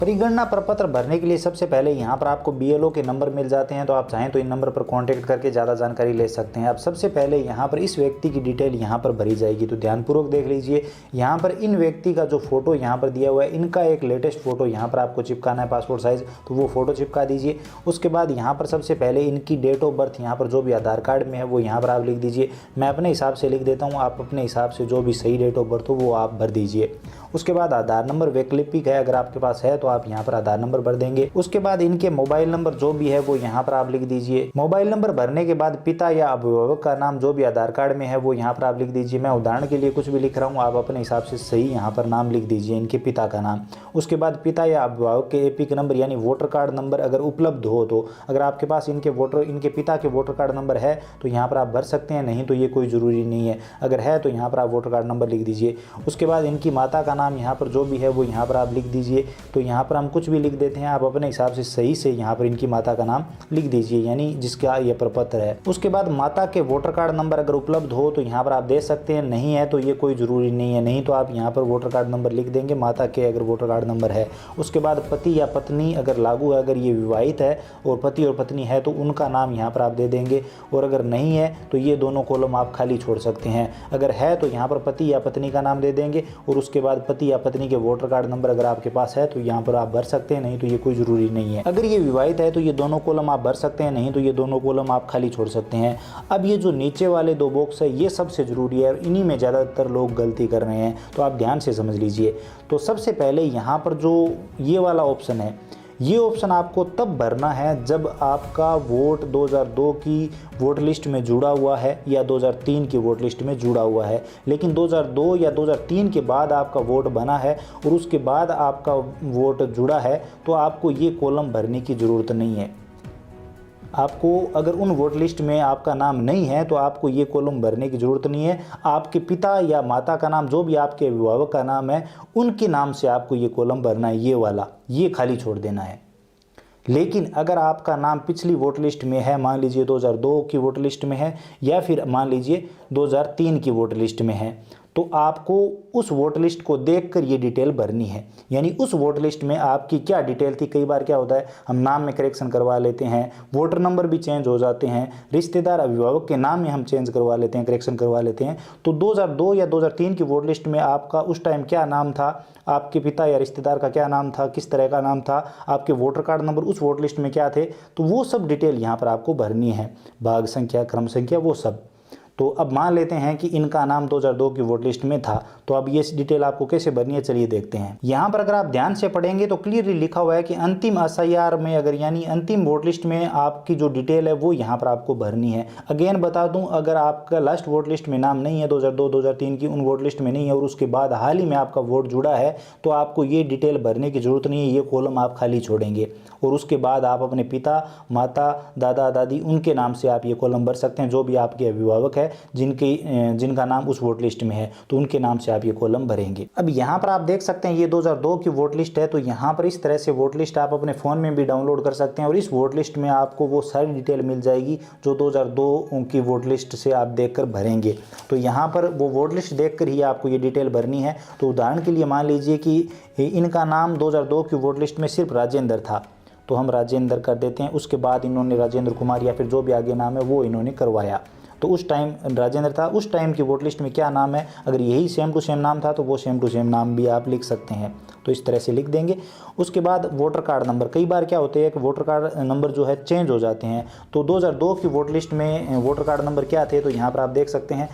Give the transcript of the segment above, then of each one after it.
परिगणना प्रपत्र भरने के लिए सबसे पहले यहाँ पर आपको बीएलओ के नंबर मिल जाते हैं, तो आप चाहें तो इन नंबर पर कांटेक्ट करके ज़्यादा जानकारी ले सकते हैं। अब सबसे पहले यहाँ पर इस व्यक्ति की डिटेल यहाँ पर भरी जाएगी, तो ध्यानपूर्वक देख लीजिए। यहाँ पर इन व्यक्ति का जो फोटो यहाँ पर दिया हुआ है, इनका एक लेटेस्ट फोटो यहाँ पर आपको चिपकाना है पासपोर्ट साइज़, तो वो फोटो चिपका दीजिए। उसके बाद यहाँ पर सबसे पहले इनकी डेट ऑफ बर्थ यहाँ पर जो भी आधार कार्ड में है वो यहाँ पर आप लिख दीजिए। मैं अपने हिसाब से लिख देता हूँ, आप अपने हिसाब से जो भी सही डेट ऑफ बर्थ हो वो आप भर दीजिए। उसके बाद आधार नंबर वैकल्पिक है, अगर आपके पास है तो आप यहाँ पर आधार नंबर भर देंगे। उसके बाद इनके मोबाइल नंबर जो भी है वो यहाँ पर आप लिख दीजिए। मोबाइल नंबर भरने के बाद पिता या अभिभावक का नाम जो भी आधार कार्ड में है वो यहाँ पर आप लिख दीजिए। मैं उदाहरण के लिए कुछ भी लिख रहा हूँ, आप अपने हिसाब से सही यहाँ पर नाम लिख दीजिए, इनके पिता का नाम। उसके बाद पिता या अभिभावक के एपिक नंबर यानी वोटर कार्ड नंबर अगर उपलब्ध हो, तो अगर आपके पास इनके पिता के वोटर कार्ड नंबर है तो यहाँ पर आप भर सकते हैं, नहीं तो ये कोई ज़रूरी नहीं है। अगर है तो यहाँ पर आप वोटर कार्ड नंबर लिख दीजिए। उसके बाद इनकी माता का नाम यहाँ पर जो भी है वो यहाँ पर आप लिख दीजिए। तो यहाँ पर हम कुछ भी लिख देते हैं, आप अपने हिसाब से सही से यहाँ पर इनकी माता का नाम लिख दीजिए, यानी जिसका ये प्रपत्र है। उसके बाद माता के वोटर कार्ड नंबर अगर उपलब्ध हो तो यहाँ पर आप दे सकते हैं, नहीं है तो ये कोई ज़रूरी नहीं है, नहीं तो आप यहाँ पर वोटर कार्ड नंबर लिख देंगे, माता के अगर वोटर कार्ड नंबर है। उसके बाद पति या पत्नी अगर लागू है, अगर ये विवाहित है और पति और पत्नी है तो उनका नाम यहाँ पर आप दे देंगे, और अगर नहीं है तो ये दोनों कॉलम आप खाली छोड़ सकते हैं। अगर है तो यहाँ पर पति या पत्नी का नाम दे देंगे, और उसके बाद पति या पत्नी के वोटर कार्ड नंबर अगर आपके पास है तो यहाँ पर आप भर सकते हैं, नहीं तो ये कोई ज़रूरी नहीं है। अगर ये विवाहित है तो ये दोनों कॉलम आप भर सकते हैं, नहीं तो ये दोनों कॉलम आप खाली छोड़ सकते हैं। अब ये जो नीचे वाले दो बॉक्स है ये सबसे ज़रूरी है और इन्हीं में ज़्यादातर लोग गलती कर रहे हैं, तो आप ध्यान से समझ लीजिए। तो सबसे पहले यहाँ पर जो ये वाला ऑप्शन है, ये ऑप्शन आपको तब भरना है जब आपका वोट 2002 की वोट लिस्ट में जुड़ा हुआ है या 2003 की वोट लिस्ट में जुड़ा हुआ है। लेकिन 2002 या 2003 के बाद आपका वोट बना है और उसके बाद आपका वोट जुड़ा है, तो आपको ये कॉलम भरने की ज़रूरत नहीं है। आपको अगर उन वोट लिस्ट में आपका नाम नहीं है तो आपको ये कॉलम भरने की ज़रूरत नहीं है। आपके पिता या माता का नाम जो भी आपके अभिभावक का नाम है उनके नाम से आपको ये कॉलम भरना है, ये वाला, ये खाली छोड़ देना है। लेकिन अगर आपका नाम पिछली वोट लिस्ट में है, मान लीजिए 2002 की वोट लिस्ट में है या फिर मान लीजिए 2003 की वोट लिस्ट में है, तो आपको उस वोट लिस्ट को देखकर ये डिटेल भरनी है। यानी उस वोट लिस्ट में आपकी क्या डिटेल थी। कई बार क्या होता है, हम नाम में करेक्शन करवा लेते हैं, वोटर नंबर भी चेंज हो जाते हैं, रिश्तेदार अभिभावक के नाम में हम चेंज करवा लेते हैं, करेक्शन करवा लेते हैं। तो 2002 या 2003 की वोट लिस्ट में आपका उस टाइम क्या नाम था, आपके पिता या रिश्तेदार का क्या नाम था, किस तरह का नाम था, आपके वोटर कार्ड नंबर उस वोट लिस्ट में क्या थे, तो वो सब डिटेल यहाँ पर आपको भरनी है, भाग संख्या, क्रम संख्या, वो सब। तो अब मान लेते हैं कि इनका नाम 2002 की वोट लिस्ट में था, तो अब ये डिटेल आपको कैसे भरनी है, चलिए देखते हैं। यहाँ पर अगर आप ध्यान से पढ़ेंगे तो क्लियरली लिखा हुआ है कि अंतिम एसआईआर में अगर यानी अंतिम वोट लिस्ट में आपकी जो डिटेल है वो यहाँ पर आपको भरनी है। अगेन बता दूं, अगर आपका लास्ट वोट लिस्ट में नाम नहीं है 2002-2003 की, उन वोट लिस्ट में नहीं है और उसके बाद हाल ही में आपका वोट जुड़ा है, तो आपको ये डिटेल भरने की जरूरत नहीं है, ये कॉलम आप खाली छोड़ेंगे। और उसके बाद आप अपने पिता, माता, दादा, दादी उनके नाम से आप ये कॉलम भर सकते हैं। जो भी आपके अभिभावक है जिनका नाम उस वोट लिस्ट में है, तो उनके नाम से आप ये कॉलम भरेंगे। अब यहाँ पर आप देख सकते हैं ये 2002 की वोट लिस्ट है, तो यहाँ पर इस तरह से वोट लिस्ट आप अपने फ़ोन में भी डाउनलोड कर सकते हैं और इस वोट लिस्ट में आपको वो सारी डिटेल मिल जाएगी जो 2002 की वोट लिस्ट से आप देखकर भरेंगे। तो यहाँ पर वो वोट लिस्ट देखकर ही आपको ये डिटेल भरनी है। तो उदाहरण के लिए मान लीजिए कि इनका नाम 2002 की वोट लिस्ट में सिर्फ राजेंद्र था, तो हम राजेंद्र कर देते हैं। उसके बाद इन्होंने राजेंद्र कुमार या फिर जो भी आगे नाम है वो इन्होंने करवाया, तो उस टाइम राजेंद्र था, उस टाइम की वोट लिस्ट में क्या नाम है, अगर यही सेम टू सेम नाम था तो वो सेम टू सेम नाम भी आप लिख सकते हैं। तो इस तरह से लिख देंगे। उसके बाद वोटर कार्ड नंबर, कई बार क्या होते हैं कि वोटर कार्ड नंबर जो है चेंज हो जाते हैं। तो 2002 की वोट लिस्ट में वोटर कार्ड नंबर क्या थे, तो यहाँ पर आप देख सकते हैं,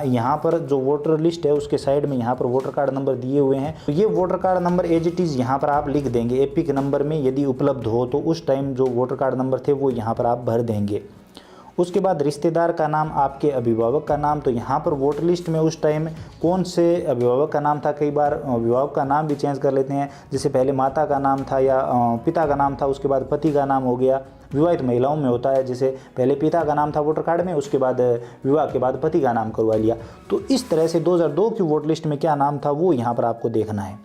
यहाँ पर जो वोटर लिस्ट है उसके साइड में यहाँ पर वोटर कार्ड नंबर दिए हुए हैं। तो ये voter card number as it is यहाँ पर आप लिख देंगे। एपिक नंबर में यदि उपलब्ध हो तो उस टाइम जो वोटर कार्ड नंबर थे वो यहाँ पर आप भर देंगे। उसके बाद रिश्तेदार का नाम, आपके अभिभावक का नाम, तो यहाँ पर वोट लिस्ट में उस टाइम कौन से अभिभावक का नाम था, कई बार अभिभावक का नाम भी चेंज कर लेते हैं, जैसे पहले माता का नाम था या पिता का नाम था, उसके बाद पति का नाम हो गया। विवाहित महिलाओं में होता है, जैसे पहले पिता का नाम था वोटर कार्ड में, उसके बाद विवाह के बाद पति का नाम करवा लिया। तो इस तरह से 2002 की वोट लिस्ट में क्या नाम था वो यहाँ पर आपको देखना है।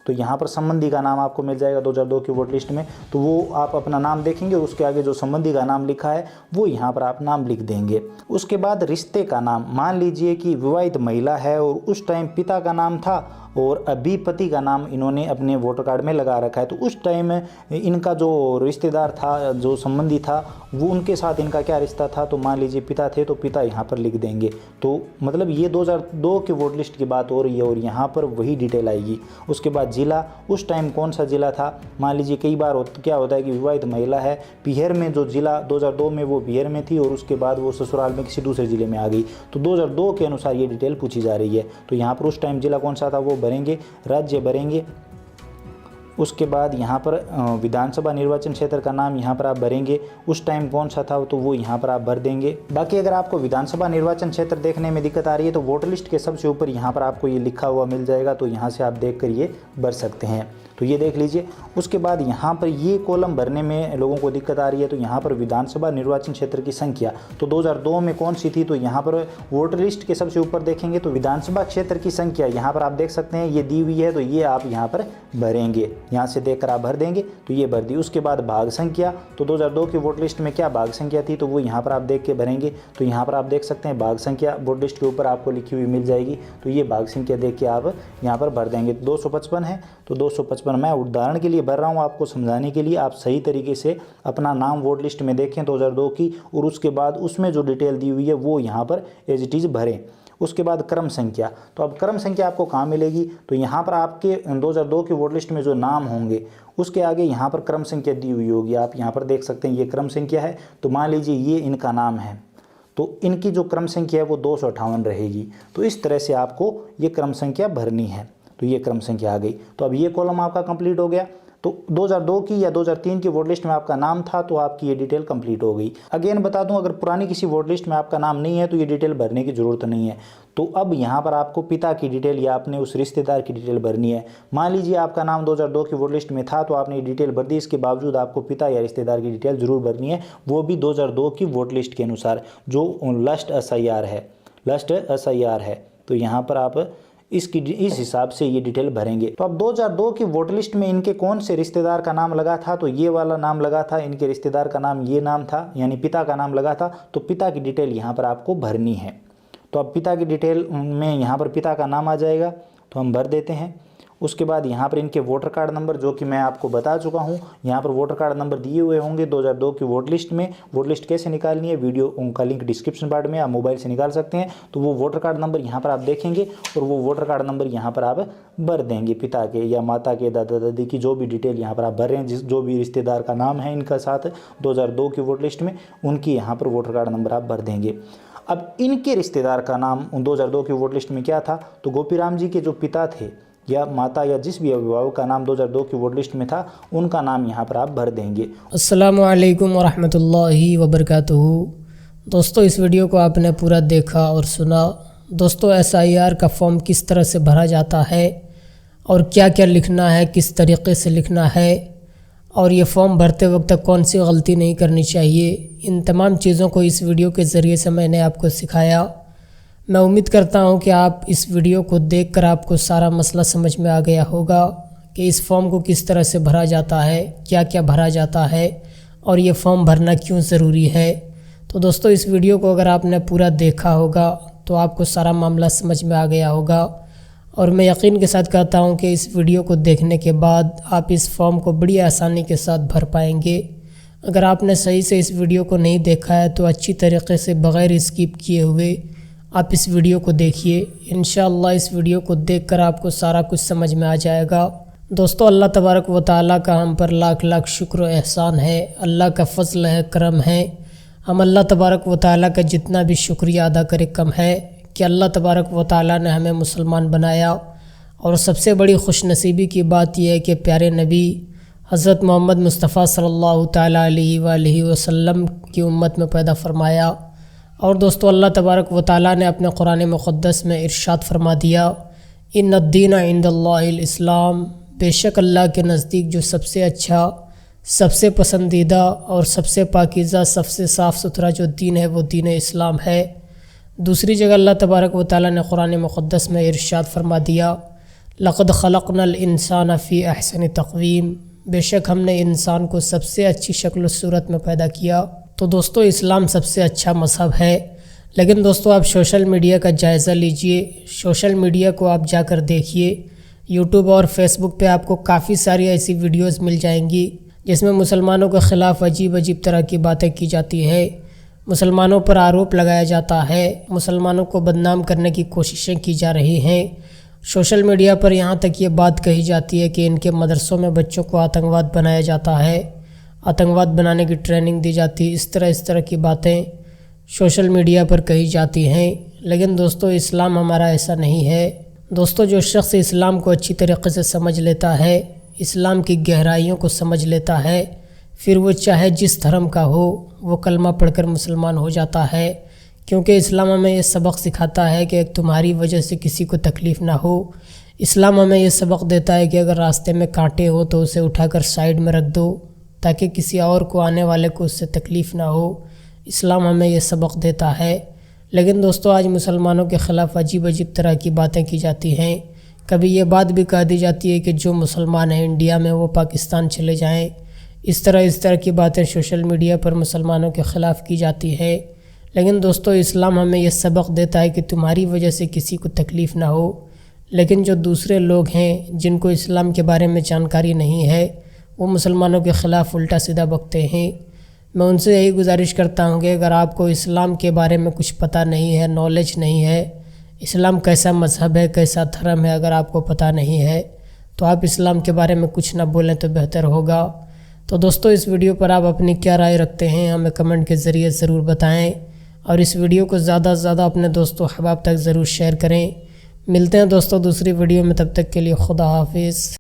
तो यहाँ पर संबंधी का नाम आपको मिल जाएगा 2002 की वोट लिस्ट में। तो वो आप अपना नाम देखेंगे, उसके आगे जो संबंधी का नाम लिखा है वो यहाँ पर आप नाम लिख देंगे। उसके बाद रिश्ते का नाम, मान लीजिए कि विवाहित महिला है और उस टाइम पिता का नाम था और अभी पति का नाम इन्होंने अपने वोटर कार्ड में लगा रखा है, तो उस टाइम इनका जो रिश्तेदार था, जो संबंधी था, वो उनके साथ इनका क्या रिश्ता था, तो मान लीजिए पिता थे तो पिता यहाँ पर लिख देंगे। तो मतलब ये 2002 के वोट लिस्ट की बात हो रही है और यहाँ पर वही डिटेल आएगी। उसके बाद ज़िला, उस टाइम कौन सा ज़िला था, मान लीजिए कई बार क्या होता है कि विवाहित महिला है, बिहार में जो ज़िला 2002 में वो बिहार में थी और उसके बाद वो ससुराल में किसी दूसरे ज़िले में आ गई, तो 2002 के अनुसार ये डिटेल पूछी जा रही है। तो यहाँ पर उस टाइम ज़िला कौन सा था वो भरेंगे, राज्य भरेंगे। उसके बाद यहाँ पर विधानसभा निर्वाचन क्षेत्र का नाम यहाँ पर आप भरेंगे, उस टाइम कौन सा था तो वो यहाँ पर आप भर देंगे। बाकी अगर आपको विधानसभा निर्वाचन क्षेत्र देखने में दिक्कत आ रही है तो वोटर लिस्ट के सबसे ऊपर यहाँ पर आपको ये लिखा हुआ मिल जाएगा, तो यहाँ से आप देख कर ये भर सकते हैं। तो ये देख लीजिए। उसके बाद यहाँ पर ये कॉलम भरने में लोगों को दिक्कत आ रही है, तो यहाँ पर विधानसभा निर्वाचन क्षेत्र की संख्या तो 2002 में कौन सी थी, तो यहाँ पर वोटर लिस्ट के सबसे ऊपर देखेंगे तो विधानसभा क्षेत्र की संख्या यहाँ पर आप देख सकते हैं ये दी हुई है, तो ये आप यहाँ पर भरेंगे, यहाँ से देखकर आप भर देंगे, तो ये भर दी। उसके बाद भाग संख्या, तो 2002 की वोट लिस्ट में क्या भाग संख्या थी, तो वो यहाँ पर आप देख के भरेंगे। तो यहाँ पर आप देख सकते हैं भाग संख्या वोट लिस्ट के ऊपर आपको लिखी हुई मिल जाएगी, तो ये भाग संख्या देख के आप यहाँ पर भर देंगे। 255 है तो 255 मैं उदाहरण के लिए भर रहा हूँ आपको समझाने के लिए, आप सही तरीके से अपना नाम वोट लिस्ट में देखें 2002 की, और उसके बाद उसमें जो डिटेल दी हुई है वो यहाँ पर एज इट इज़ भरें। उसके बाद क्रम संख्या, तो अब क्रम संख्या आपको कहाँ मिलेगी, तो यहाँ पर आपके 2002 की वोट लिस्ट में जो नाम होंगे उसके आगे यहाँ पर क्रम संख्या दी हुई होगी, आप यहाँ पर देख सकते हैं ये क्रम संख्या है। तो मान लीजिए ये इनका नाम है, तो इनकी जो क्रम संख्या है वो 258 रहेगी। तो इस तरह से आपको ये क्रम संख्या भरनी है, तो ये क्रम संख्या आ गई। तो अब ये कॉलम आपका कंप्लीट हो गया। तो 2002 की या 2003 की वोट लिस्ट में आपका नाम था तो आपकी ये डिटेल कंप्लीट हो गई। अगेन बता दूं, अगर पुरानी किसी वोट लिस्ट में आपका नाम नहीं है तो ये डिटेल भरने की ज़रूरत नहीं है। तो अब यहाँ पर आपको पिता की डिटेल या आपने उस रिश्तेदार की डिटेल भरनी है। मान लीजिए आपका नाम 2002 की वोट लिस्ट में था तो आपने ये डिटेल भर दी, इसके बावजूद आपको पिता या रिश्तेदार की डिटेल ज़रूर भरनी है, वो भी 2002 की वोट लिस्ट के अनुसार, जो लास्ट SIR है। तो यहाँ पर आप इस हिसाब से ये डिटेल भरेंगे। तो अब 2002 की वोटर लिस्ट में इनके कौन से रिश्तेदार का नाम लगा था, तो ये वाला नाम लगा था, इनके रिश्तेदार का नाम ये नाम था, यानी पिता का नाम लगा था, तो पिता की डिटेल यहाँ पर आपको भरनी है। तो अब पिता की डिटेल में यहाँ पर पिता का नाम आ जाएगा, तो हम भर देते हैं। उसके बाद यहाँ पर इनके वोटर कार्ड नंबर, जो कि मैं आपको बता चुका हूँ, यहाँ पर वोटर कार्ड नंबर दिए हुए होंगे 2002 की वोट लिस्ट में। वोट लिस्ट कैसे निकालनी है, वीडियो उनका लिंक डिस्क्रिप्शन पार्ट में, आप मोबाइल से निकाल सकते हैं। तो वो वोटर कार्ड नंबर यहाँ पर आप देखेंगे और वो वोटर कार्ड नंबर यहाँ पर आप भर देंगे, पिता के या माता के, दादा दादी की जो भी डिटेल यहाँ पर आप भर रहे हैं, जो भी रिश्तेदार का नाम है इनका साथ 2002 की वोट लिस्ट में, उनकी यहाँ पर वोटर कार्ड नंबर आप भर देंगे। अब इनके रिश्तेदार का नाम 2002 की वोट लिस्ट में क्या था, तो गोपीराम जी के जो पिता थे या माता या जिस भी अभिभावक का नाम 2002 की वोट लिस्ट में था, उनका नाम यहाँ पर आप भर देंगे। अस्सलामु अलैकुम वरहमतुल्लाहि वबरकातुहू। दोस्तों, इस वीडियो को आपने पूरा देखा और सुना। दोस्तों, SIR का फॉर्म किस तरह से भरा जाता है और क्या क्या लिखना है, किस तरीके से लिखना है, और ये फॉर्म भरते वक्त कौन सी गलती नहीं करनी चाहिए, इन तमाम चीज़ों को इस वीडियो के ज़रिए से मैंने आपको सिखाया। मैं उम्मीद करता हूं कि आप इस वीडियो को देखकर आपको सारा मसला समझ में आ गया होगा कि इस फॉर्म को किस तरह से भरा जाता है, क्या क्या भरा जाता है और ये फॉर्म भरना क्यों ज़रूरी है। तो दोस्तों, इस वीडियो को अगर आपने पूरा देखा होगा तो आपको सारा मामला समझ में आ गया होगा, और मैं यकीन के साथ कहता हूं कि इस वीडियो को देखने के बाद आप इस फॉर्म को बड़ी आसानी के साथ भर पाएंगे। अगर आपने सही से इस वीडियो को नहीं देखा है तो अच्छी तरीके से बग़ैर स्किप किए हुए आप इस वीडियो को देखिए। इंशाअल्लाह इस वीडियो को देखकर आपको सारा कुछ समझ में आ जाएगा। दोस्तों, अल्लाह तबारक व तआला का हम पर लाख लाख शुक्र व एहसान है, अल्लाह का फ़ज़ल है, करम है। हम अल्लाह तबारक व तआला का जितना भी शुक्रिया अदा करें कम है कि अल्लाह तबारक व तआला ने हमें मुसलमान बनाया। और सबसे बड़ी खुशनसीबी की बात यह है कि प्यारे नबी हज़रत मोहम्मद मुस्तफ़ा सल्लल्लाहु तआला अलैहि वसल्लम की उम्मत में पैदा फरमाया। और दोस्तों, अल्लाह तबारक व तआला ने अपने कुरान मुक़द्दस में इरशाद फरमा दिया, इन्नद्दीन इंदल्लाहिल इस्लाम, बेशक अल्लाह के नज़दीक जो सबसे अच्छा, सबसे पसंदीदा और सबसे पाकीज़ा, सबसे साफ़ सुथरा जो दीन है वो दीन इस्लाम है। दूसरी जगह अल्लाह तबारक व तआला ने कुरान मुक़द्दस में इरशाद फरमा दिया, लक़द ख़लक़नल इंसान फ़ी अहसन तक़वीम, बेशक हमने इंसान को सबसे अच्छी शक्ल सूरत में पैदा किया। तो दोस्तों इस्लाम सबसे अच्छा मज़हब है, लेकिन दोस्तों आप सोशल मीडिया का जायज़ा लीजिए। सोशल मीडिया को आप जाकर देखिए, यूट्यूब और फेसबुक पे आपको काफ़ी सारी ऐसी वीडियोस मिल जाएंगी जिसमें मुसलमानों के ख़िलाफ़ अजीब अजीब तरह की बातें की जाती है, मुसलमानों पर आरोप लगाया जाता है, मुसलमानों को बदनाम करने की कोशिशें की जा रही हैं। सोशल मीडिया पर यहाँ तक ये बात कही जाती है कि इनके मदरसों में बच्चों को आतंकवाद बनाया जाता है, आतंकवाद बनाने की ट्रेनिंग दी जाती है। इस तरह की बातें सोशल मीडिया पर कही जाती हैं, लेकिन दोस्तों इस्लाम हमारा ऐसा नहीं है। दोस्तों जो शख्स इस्लाम को अच्छी तरीके से समझ लेता है, इस्लाम की गहराइयों को समझ लेता है, फिर वो चाहे जिस धर्म का हो वो कलमा पढ़कर मुसलमान हो जाता है, क्योंकि इस्लाम हमें ये सबक सिखाता है कि तुम्हारी वजह से किसी को तकलीफ़ ना हो। इस्लाम हमें ये सबक देता है कि अगर रास्ते में कांटे हो तो उसे उठाकर साइड में रख दो, ताकि किसी और को आने वाले को उससे तकलीफ़ ना हो। इस्लाम हमें ये सबक देता है। लेकिन दोस्तों आज मुसलमानों के ख़िलाफ़ अजीब अजीब तरह की बातें की जाती हैं। कभी ये बात भी कह दी जाती है कि जो मुसलमान हैं इंडिया में वो पाकिस्तान चले जाएं। इस तरह की बातें सोशल मीडिया पर मुसलमानों के ख़िलाफ़ की जाती है। लेकिन दोस्तों इस्लाम हमें ये सबक देता है कि तुम्हारी वजह से किसी को तकलीफ़ ना हो। लेकिन जो दूसरे लोग हैं जिनको इस्लाम के बारे में जानकारी नहीं है, वो मुसलमानों के ख़िलाफ़ उल्टा सीधा बकते हैं। मैं उनसे यही गुजारिश करता हूँ कि अगर आपको इस्लाम के बारे में कुछ पता नहीं है, नॉलेज नहीं है, इस्लाम कैसा मज़हब है, कैसा धर्म है, अगर आपको पता नहीं है तो आप इस्लाम के बारे में कुछ ना बोलें तो बेहतर होगा। तो दोस्तों इस वीडियो पर आप अपनी क्या राय रखते हैं हमें कमेंट के ज़रिए ज़रूर बताएं, और इस वीडियो को ज़्यादा से ज़्यादा अपने दोस्तों अहबाब तक ज़रूर शेयर करें। मिलते हैं दोस्तों दूसरी वीडियो में, तब तक के लिए खुदा हाफिज़।